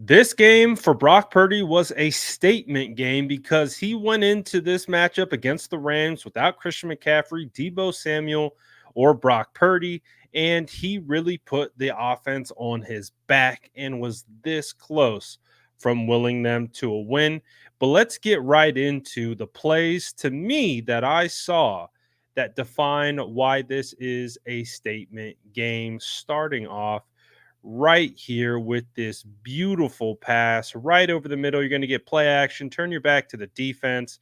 This game for Brock Purdy was a statement game because he went into this matchup against the Rams without Christian McCaffrey, Debo Samuel, or Brock Purdy, and he really put the offense on his back and was this close from willing them to a win. But let's get right into the plays to me that I saw that define why this is a statement game, starting off right here with this beautiful pass right over the middle. You're going to get play action, turn your back to the defense,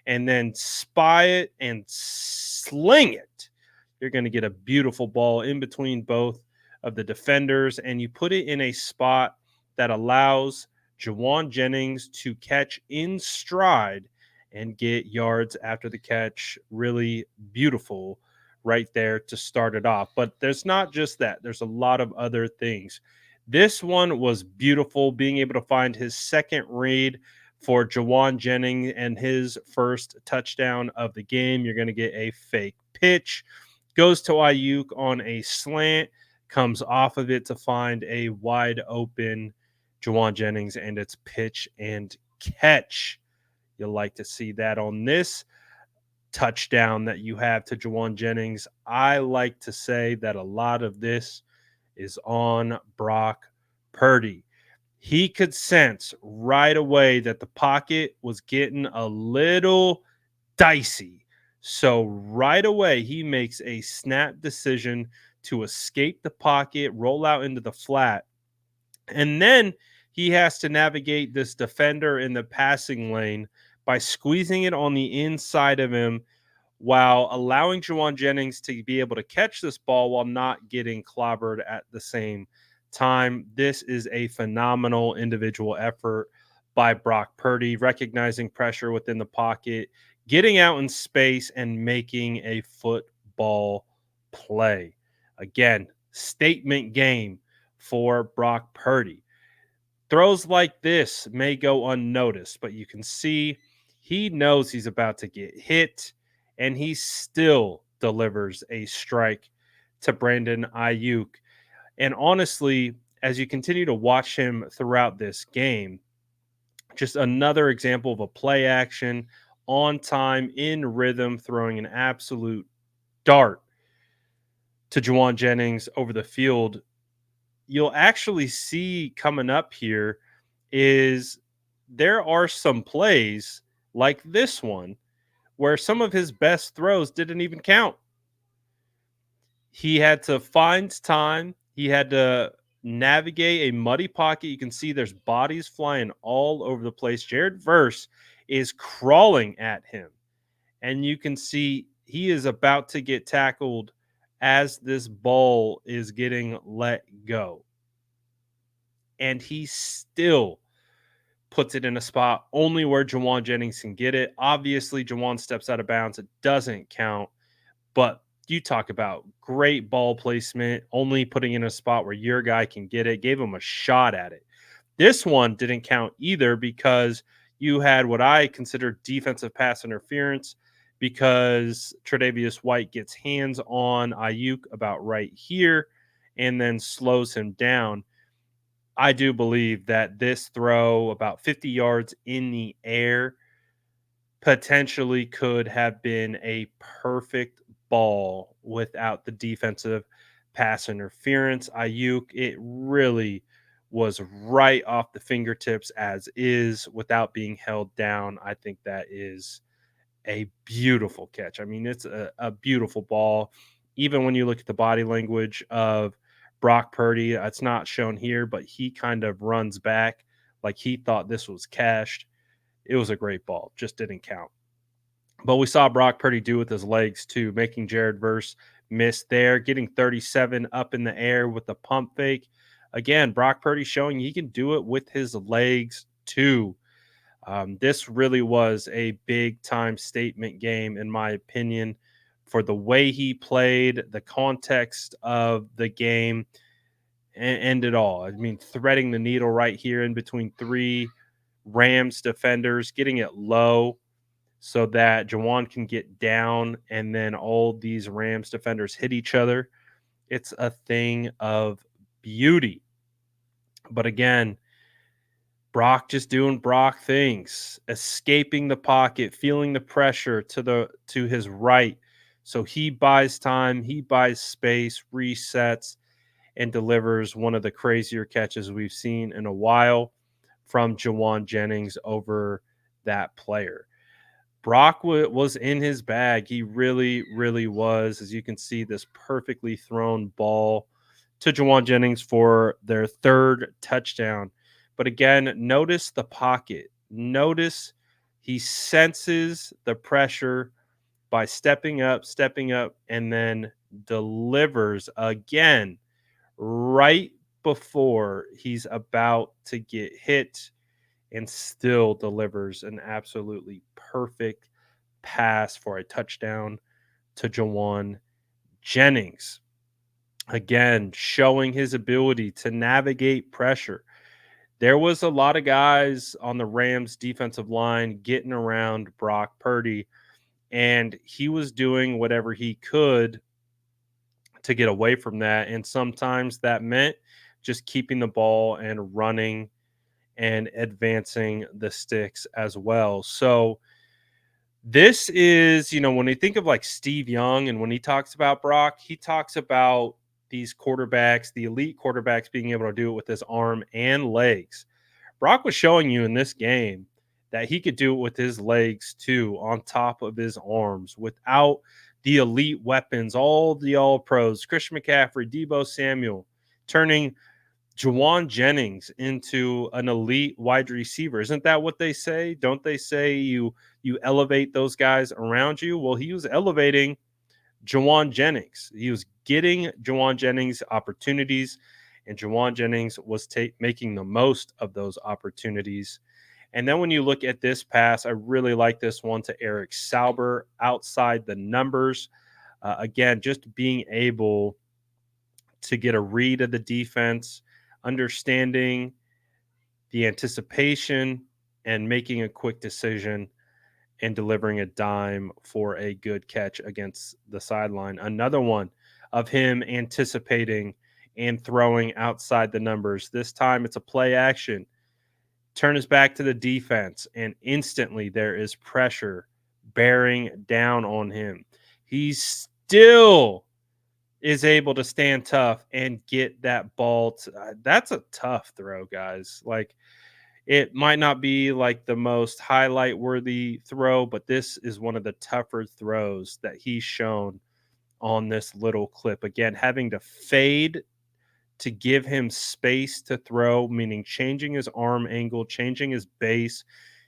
and then spy it and sling it. You're going to get a beautiful ball in between both of the defenders, and you put it in a spot that allows Jawan Jennings to catch in stride and get yards after the catch. Really beautiful right there to start it off. But there's not just that, there's a lot of other things. This one was beautiful, being able to find his second read for Jawan Jennings and his first touchdown of the game. You're going to get a fake pitch, goes to Ayuk on a slant, comes off of it to find a wide open Jawan Jennings, and it's pitch and catch. You'll like to see that on this touchdown that you have to Jawan Jennings. I like to say that a lot of this is on Brock Purdy. He could sense right away that the pocket was getting a little dicey. So right away, he makes a snap decision to escape the pocket, roll out into the flat, and then he has to navigate this defender in the passing lane by squeezing it on the inside of him while allowing Jawan Jennings to be able to catch this ball while not getting clobbered at the same time. This is a phenomenal individual effort by Brock Purdy, recognizing pressure within the pocket, getting out in space, and making a football play. Again, statement game for Brock Purdy. Throws like this may go unnoticed, but you can see he knows he's about to get hit, and he still delivers a strike to Brandon Ayuk. And honestly, as you continue to watch him throughout this game, just another example of a play action, on time, in rhythm, throwing an absolute dart to Jawan Jennings over the field. You'll actually see coming up here is there are some plays like this one where some of his best throws didn't even count. He had to find time, he had to navigate a muddy pocket. You can see there's bodies flying all over the place. Jared Verse is crawling at him, and you can see he is about to get tackled as this ball is getting let go. And he still puts it in a spot only where Jawan Jennings can get it. Obviously, Jawan steps out of bounds. It doesn't count. But you talk about great ball placement, only putting in a spot where your guy can get it, gave him a shot at it. This one didn't count either because you had what I consider defensive pass interference because Tre'Davious White gets hands on Ayuk about right here and then slows him down. I do believe that this throw about 50 yards in the air potentially could have been a perfect ball without the defensive pass interference. Ayuk, it really was right off the fingertips as is without being held down. I think that is a beautiful catch. I mean, it's a beautiful ball. Even when you look at the body language of Brock Purdy, it's not shown here, but he kind of runs back like he thought this was cashed. It was a great ball, just didn't count. But we saw Brock Purdy do with his legs too, making Jared Verse miss there, getting 37 up in the air with the pump fake. Again, Brock Purdy showing he can do it with his legs too. This really was a big time statement game, in my opinion, for the way he played, the context of the game, and it all. I mean, threading the needle right here in between three Rams defenders, getting it low so that Jawan can get down, and then all these Rams defenders hit each other. It's a thing of beauty. But again, Brock just doing Brock things, escaping the pocket, feeling the pressure to his right. So he buys time, he buys space, resets, and delivers one of the crazier catches we've seen in a while from Jawan Jennings over that player. Brock was in his bag. He really, really was. As you can see, this perfectly thrown ball to Jawan Jennings for their third touchdown. But again, notice the pocket. Notice he senses the pressure by stepping up, and then delivers again right before he's about to get hit and still delivers an absolutely perfect pass for a touchdown to Jawan Jennings. Again, showing his ability to navigate pressure. There was a lot of guys on the Rams defensive line getting around Brock Purdy, and he was doing whatever he could to get away from that. And sometimes that meant just keeping the ball and running and advancing the sticks as well. So this is, when you think of like Steve Young and when he talks about Brock, he talks about these quarterbacks, the elite quarterbacks being able to do it with his arm and legs. Brock was showing you in this game that he could do it with his legs too, on top of his arms, without the elite weapons, all the all pros, Christian McCaffrey, Debo Samuel, turning Jawan Jennings into an elite wide receiver. Isn't that what they say? Don't they say you elevate those guys around you? Well, he was elevating Jawan Jennings. He was getting Jawan Jennings opportunities, and Jawan Jennings was making the most of those opportunities. And then when you look at this pass, I really like this one to Eric Sauber outside the numbers. Again, just being able to get a read of the defense, understanding the anticipation, and making a quick decision and delivering a dime for a good catch against the sideline. Another one of him anticipating and throwing outside the numbers. This time it's a play action. Turn his back to the defense, and instantly there is pressure bearing down on him. He still is able to stand tough and get that ball. That's a tough throw, guys. Like, it might not be like the most highlight worthy throw, but this is one of the tougher throws that he's shown on this little clip. Again, having to fade to give him space to throw, meaning changing his arm angle, changing his base,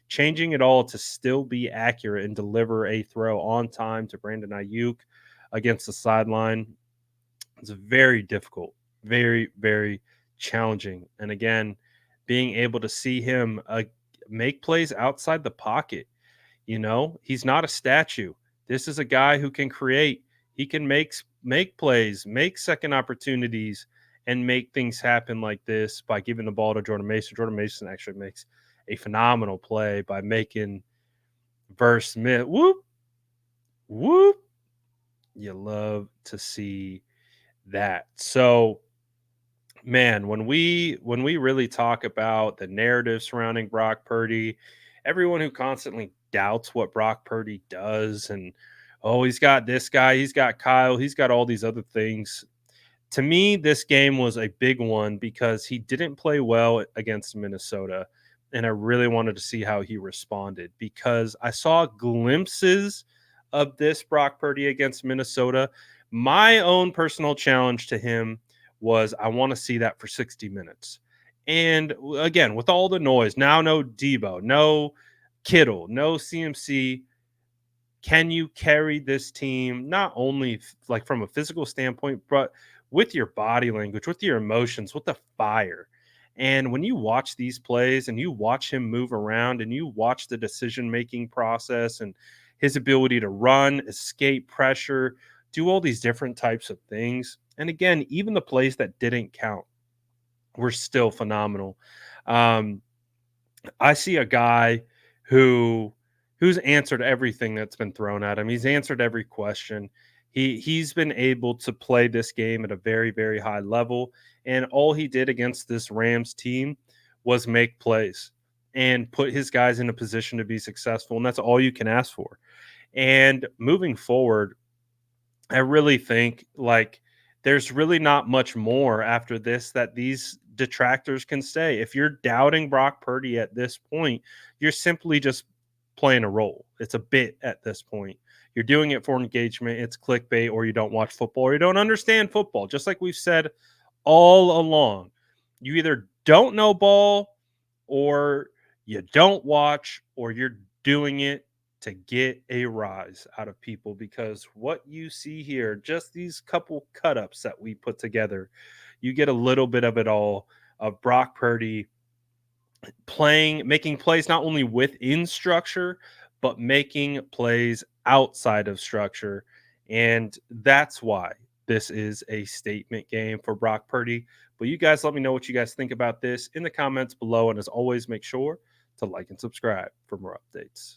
changing it all to still be accurate and deliver a throw on time to Brandon Ayuk against the sideline. It's very difficult, very, very challenging. And again, being able to see him make plays outside the pocket. He's not a statue. This is a guy who can create. He can make plays, make second opportunities, and make things happen like this by giving the ball to Jordan Mason. Jordan Mason actually makes a phenomenal play by making Verse Smith whoop whoop. You love to see that. So, man, when we really talk about the narrative surrounding Brock Purdy, everyone who constantly doubts what Brock Purdy does, and oh, he's got this guy, he's got Kyle, he's got all these other things. To me, this game was a big one because he didn't play well against Minnesota, and I really wanted to see how he responded because I saw glimpses of this Brock Purdy against Minnesota. My own personal challenge to him was I want to see that for 60 minutes. And again, with all the noise, now no Debo, no Kittle, no CMC, can you carry this team not only like from a physical standpoint, but with your body language, with your emotions, with the fire? And when you watch these plays and you watch him move around and you watch the decision making process and his ability to run, escape pressure, do all these different types of things. And again, even the plays that didn't count were still phenomenal. Um, I see a guy who who's answered everything that's been thrown at him. He's answered every question. He's been able to play this game at a very, very high level. And all he did against this Rams team was make plays. and put his guys in a position to be successful. And that's all you can ask for. And moving forward, I really think like there's really not much more after this that these detractors can say. If you're doubting Brock Purdy at this point, you're simply just playing a role. It's a bit at this point. You're doing it for engagement. It's clickbait, or you don't watch football, or you don't understand football. Just like we've said all along, you either don't know ball, or you don't watch, or you're doing it to get a rise out of people, because what you see here, just these couple cut ups that we put together, you get a little bit of it all of Brock Purdy making plays not only within structure, but making plays outside of structure. And that's why this is a statement game for Brock Purdy. But you guys let me know what you guys think about this in the comments below. And as always, make sure to like and subscribe for more updates.